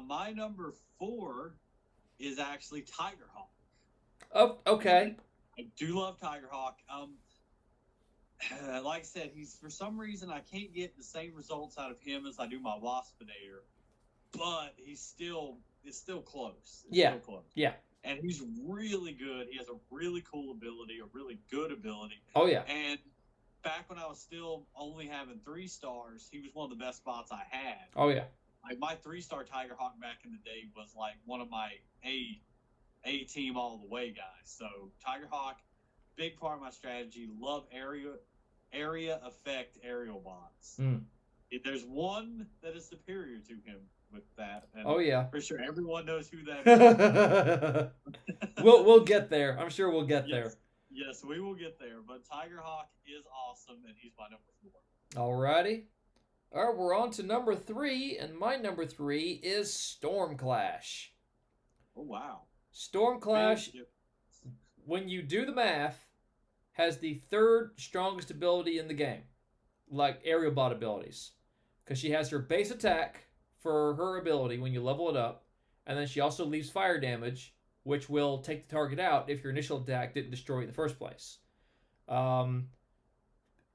My number 4 is actually Tigerhawk. Oh, okay. I do love Tigerhawk. Like I said, for some reason I can't get the same results out of him as I do my Waspinator, but it's still close. Yeah. Still close. Yeah. And he's really good. He has a really cool ability, a really good ability. Oh, yeah. And back when I was still only having 3 stars, he was one of the best bots I had. Oh, yeah. like my 3-star Tiger Hawk back in the day was like one of my A team all the way guys. So Tiger Hawk, big part of my strategy. Love area effect aerial bots. If there's one that is superior to him with that, and Oh yeah, for sure everyone knows who that is. we'll get there. I'm sure we'll get there. Yes, we will get there. But Tiger Hawk is awesome, and he's my number 4. Alrighty. All right, we're on to number 3, and my number 3 is Storm Clash. Oh wow. Storm Clash, when you do the math, has the 3rd strongest ability in the game, like aerial bot abilities, because she has her base attack for her ability when you level it up, and then she also leaves fire damage, which will take the target out if your initial attack didn't destroy it in the first place.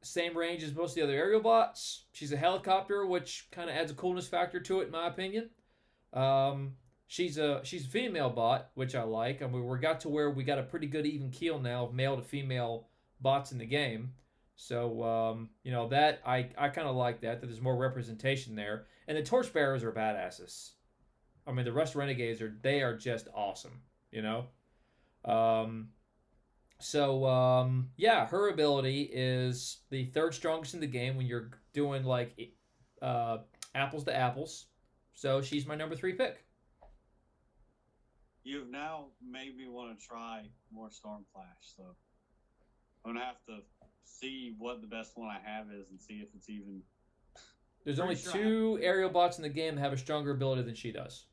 Same range as most of the other aerial bots. She's a helicopter, which kind of adds a coolness factor to it, in my opinion. She's a female bot, which I like. I mean, we got to where we got a pretty good even keel now of male to female bots in the game. So, that I kind of like that there's more representation there. And the Torchbearers are badasses. I mean, the Rust Renegades are just awesome, her ability is the 3rd strongest in the game when you're doing like apples to apples. So she's my number 3 pick. You've now made me want to try more Stormclash, so I'm gonna have to see what the best one I have is and see if it's even. There's only 2 aerial bots in the game that have a stronger ability than she does.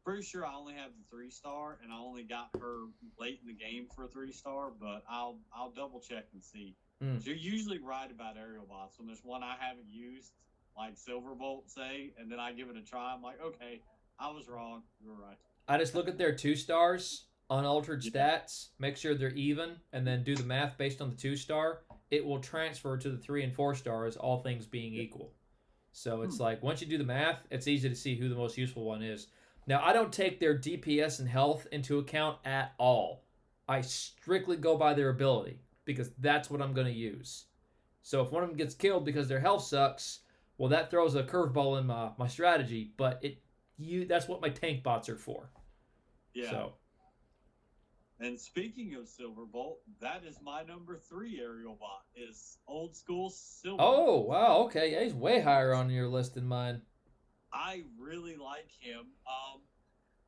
Pretty sure I only have the 3-star, and I only got her late in the game for a 3-star, but I'll double check and see. You're usually right about aerial bots. When there's one I haven't used, like Silverbolt, say, and then I give it a try, I'm like, okay, I was wrong. You were right. I just look at their 2 stars, unaltered stats, make sure they're even, and then do the math based on the 2-star. It will transfer to the 3 and 4 stars, all things being equal. So it's like, once you do the math, it's easy to see who the most useful one is. Now, I don't take their DPS and health into account at all. I strictly go by their ability, because that's what I'm going to use. So if one of them gets killed because their health sucks, well, that throws a curveball in my strategy, but that's what my tank bots are for. Yeah. So. And speaking of Silverbolt, that is my number 3 aerial bot, is old school Silverbolt. Oh, wow, okay. Yeah, he's way higher on your list than mine. I really like him.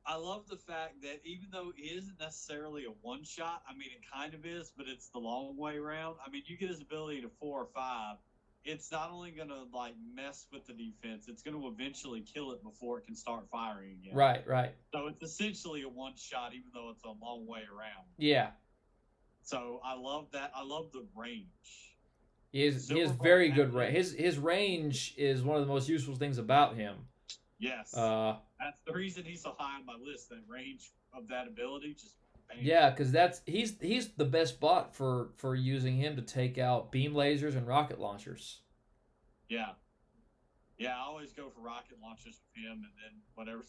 I love the fact that even though it isn't necessarily a one-shot, I mean, it kind of is, but it's the long way around. I mean, you get his ability to 4 or 5. It's not only going to, like, mess with the defense, it's going to eventually kill it before it can start firing again. Right. So it's essentially a one-shot, even though it's a long way around. Yeah. So I love that. I love the range. He has very good range. His range is one of the most useful things about him. Yes. That's the reason he's so high on my list. That range of that ability, just bang. Yeah, because he's the best bot for using him to take out beam lasers and rocket launchers. Yeah, I always go for rocket launchers with him, and then whatever.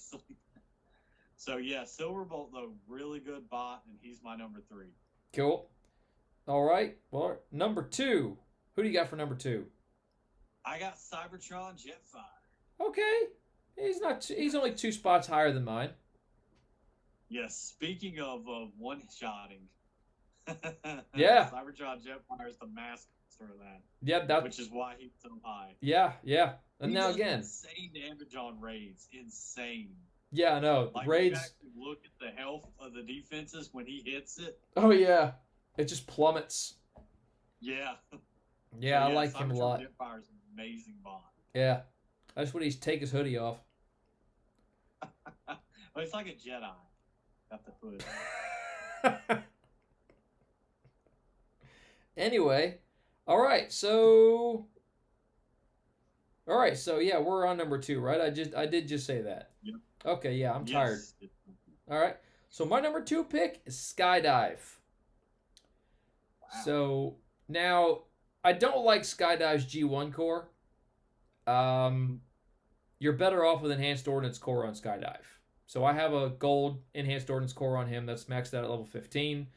So yeah, Silverbolt though, really good bot, and he's my number 3. Cool. All right. Well, number 2. Who do you got for number 2? I got Cybertron Jetfire. Okay. He's only 2 spots higher than mine. Yes, speaking of one-shotting. Yeah. Cybertron Jetfire is the master of that. Yeah, which is why he's so high. Yeah. And he now does again. Insane damage on raids. Insane. Yeah, I know. Like, raids. You look at the health of the defenses when he hits it. Oh, yeah. It just plummets. Yeah. Yeah, I like him a lot. Jetfire's an amazing bot. Yeah. I just want to take his hoodie off. Well, it's like a Jedi. Got the hood. Anyway, all right, so yeah, we're on number 2, right? I did just say that. Yep. Okay, yeah, I'm tired. All right, so my number 2 pick is Skydive. Wow. So now I don't like Skydive's G1 core. You're better off with Enhanced Ordnance core on Skydive. So I have a gold Enhanced Ordnance core on him that's maxed out at level 15.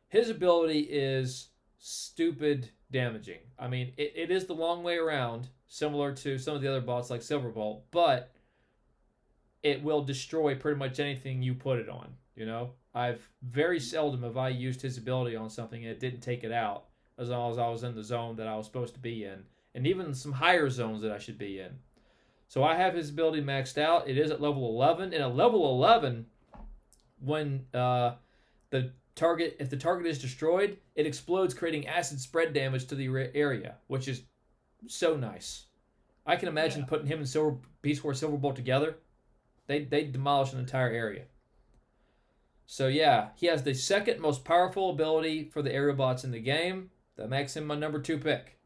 His ability is stupid damaging. I mean, it is the long way around, similar to some of the other bots like Silverbolt, but it will destroy pretty much anything you put it on. You know, I've very seldom have I used his ability on something and it didn't take it out as long as I was in the zone that I was supposed to be in, and even some higher zones that I should be in. So I have his ability maxed out. It is at level 11, and at level 11, when the target, if the target is destroyed, it explodes, creating acid spread damage to the area, which is so nice. I can imagine putting him and Silver Beast Wars Silverbolt together. They demolish an entire area. So yeah, he has the second most powerful ability for the aerial bots in the game. That makes him my number 2 pick.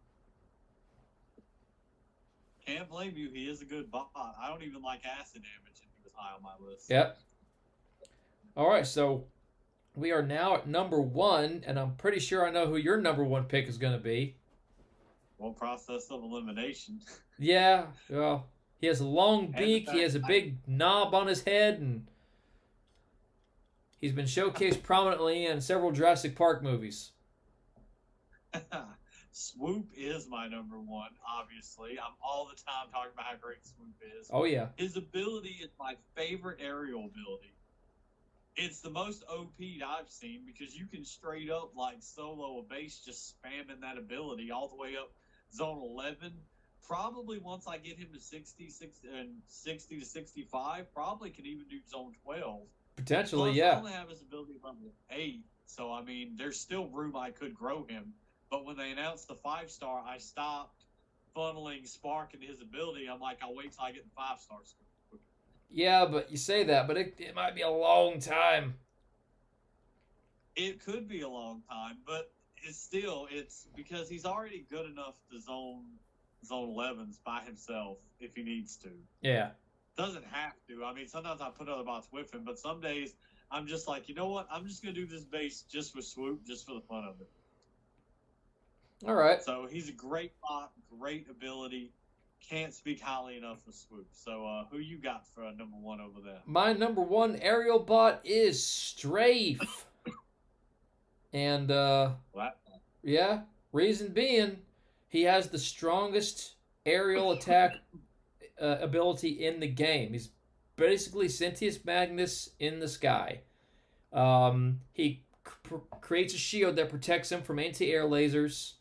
Can't blame you. He is a good bot. I don't even like acid damage, and he was high on my list. Yep. All right, so we are now at number 1, and I'm pretty sure I know who your number 1 pick is going to be. Well, process of elimination. Yeah, well, he has a long beak, he has a big knob on his head, and he's been showcased prominently in several Jurassic Park movies. Swoop is my number 1, obviously. I'm all the time talking about how great Swoop is. Oh, yeah. His ability is my favorite aerial ability. It's the most OP'd I've seen because you can straight up like solo a base just spamming that ability all the way up zone 11. Probably once I get him to 60 to 65, probably can even do zone 12. Potentially, Plus, yeah. I only have his ability level 8, so I mean, there's still room I could grow him. But when they announced the 5-star, I stopped funneling Spark into his ability. I'm like, I'll wait till I get the 5-star score. Yeah, but you say that, but it might be a long time. It could be a long time, but it's because he's already good enough to zone 11s by himself if he needs to. Yeah. Doesn't have to. I mean, sometimes I put other bots with him, but some days I'm just like, you know what? I'm just going to do this base just with Swoop, just for the fun of it. All right. So he's a great bot, great ability. Can't speak highly enough of Swoop. So who you got for number 1 over there? My number 1 aerial bot is Strafe. And, yeah, reason being, he has the strongest aerial attack ability in the game. He's basically Sentius Magnus in the sky. He creates a shield that protects him from anti-air lasers.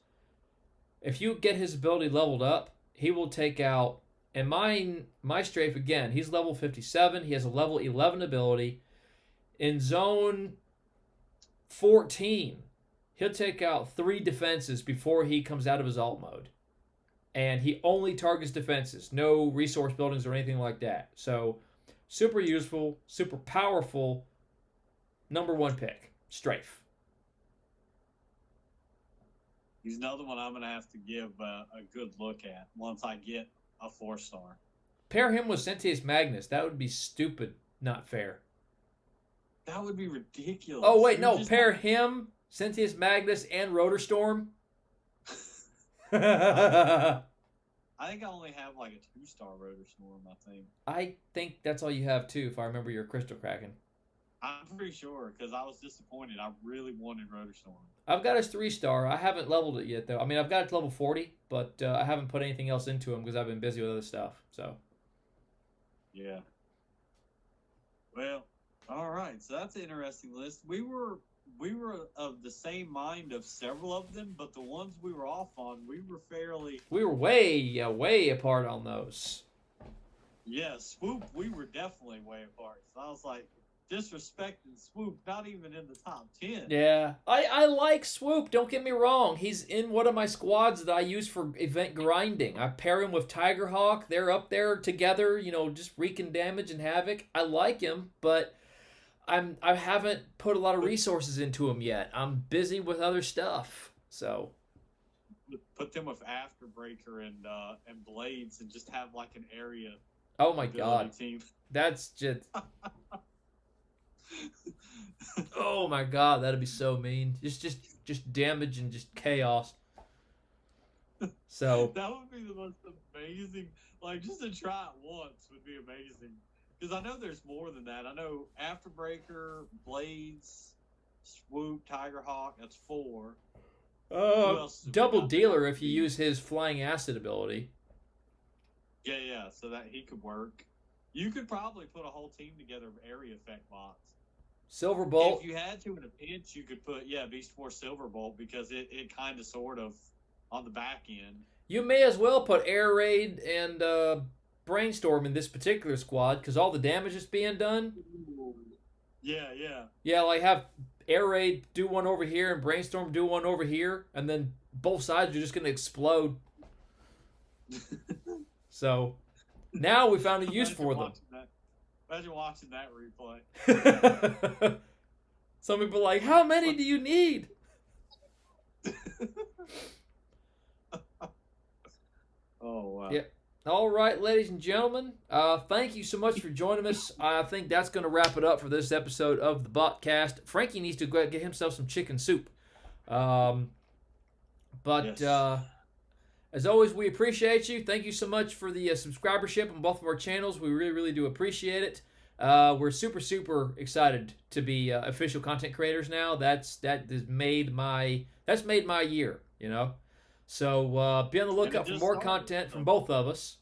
If you get his ability leveled up, he will take out, and my Strafe, again, he's level 57. He has a level 11 ability. In zone 14, he'll take out 3 defenses before he comes out of his alt mode. And he only targets defenses, no resource buildings or anything like that. So, super useful, super powerful, number 1 pick, Strafe. He's another one I'm going to have to give a good look at once I get a 4-star. Pair him with Sentius Magnus. That would be stupid, not fair. That would be ridiculous. Oh, wait, no. Pair him, Sentius Magnus, and Rotor Storm? I think I only have like a 2-star Rotor Storm, I think that's all you have, too, if I remember your Crystal Kraken. I'm pretty sure, because I was disappointed. I really wanted Rotor Storm. I've got his 3-star. I haven't leveled it yet, though. I mean, I've got it to level 40, but I haven't put anything else into him because I've been busy with other stuff. So, yeah. Well, all right. So that's an interesting list. We were of the same mind of several of them, but the ones we were off on, we were way apart on those. Yeah, Swoop, we were definitely way apart. So I was like, disrespecting Swoop, not even in the top 10. Yeah, I like Swoop, don't get me wrong. He's in one of my squads that I use for event grinding. I pair him with Tigerhawk. They're up there together, just wreaking damage and havoc. I like him, but I haven't put a lot of resources into him yet. I'm busy with other stuff, so. Put them with Afterbreaker and Blades and just have like an area. Oh my god. Team. That's just... Oh my god, that'd be so mean. Just damage and just chaos. So that would be the most amazing. Like, just to try it once would be amazing. Because I know there's more than that. I know Afterbreaker, Blades, Swoop, Tigerhawk. That's 4. double dealer if you use his flying acid ability. Yeah. So that he could work. You could probably put a whole team together of area effect bots. Silverbolt. If you had to in a pinch, you could put Beast Force Silverbolt because it kind of sort of on the back end. You may as well put Air Raid and Brainstorm in this particular squad because all the damage is being done. Yeah. Yeah, like have Air Raid do one over here and Brainstorm do one over here, and then both sides are just going to explode. So now we found a use for them. Imagine watching that replay. Some people are like, how many do you need? Oh, wow. Yeah. All right, ladies and gentlemen, thank you so much for joining us. I think that's going to wrap it up for this episode of the Botcast. Frankie needs to go get himself some chicken soup. But Yes. as always, we appreciate you. Thank you so much for the subscribership on both of our channels. We really, really do appreciate it. We're super, super excited to be official content creators now. That has made my year, you know. So be on the lookout for more content from both of us.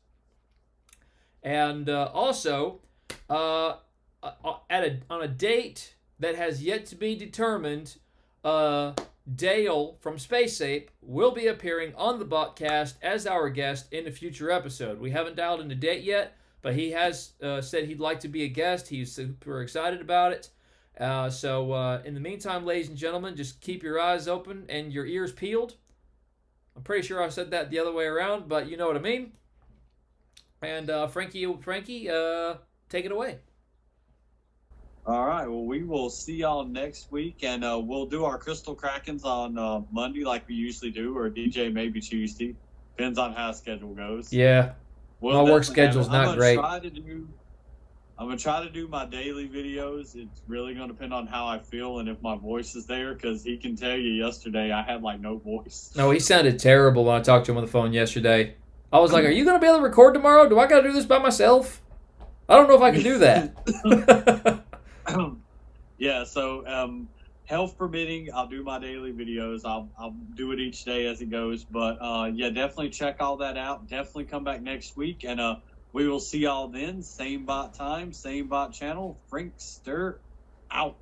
And also, on a date that has yet to be determined, Dale from Space Ape will be appearing on the Botcast as our guest in a future episode. We haven't dialed in a date yet, but he has said he'd like to be a guest. He's super excited about it. So in the meantime, ladies and gentlemen, just keep your eyes open and your ears peeled. I'm pretty sure I said that the other way around, but you know what I mean. And Frankie, take it away. All right. Well, we will see y'all next week, and we'll do our Crystal Krakens on Monday like we usually do, or DJ maybe Tuesday. Depends on how the schedule goes. Yeah. My work schedule's not great. I'm going to try to do my daily videos. It's really going to depend on how I feel and if my voice is there, because he can tell you yesterday I had, like, no voice. No, he sounded terrible when I talked to him on the phone yesterday. I was like, are you going to be able to record tomorrow? Do I got to do this by myself? I don't know if I can do that. Yeah, so health permitting, I'll do my daily videos. I'll do it each day as it goes. But, yeah, definitely check all that out. Definitely come back next week, and we will see y'all then. Same bot time, same bot channel. Frankster out.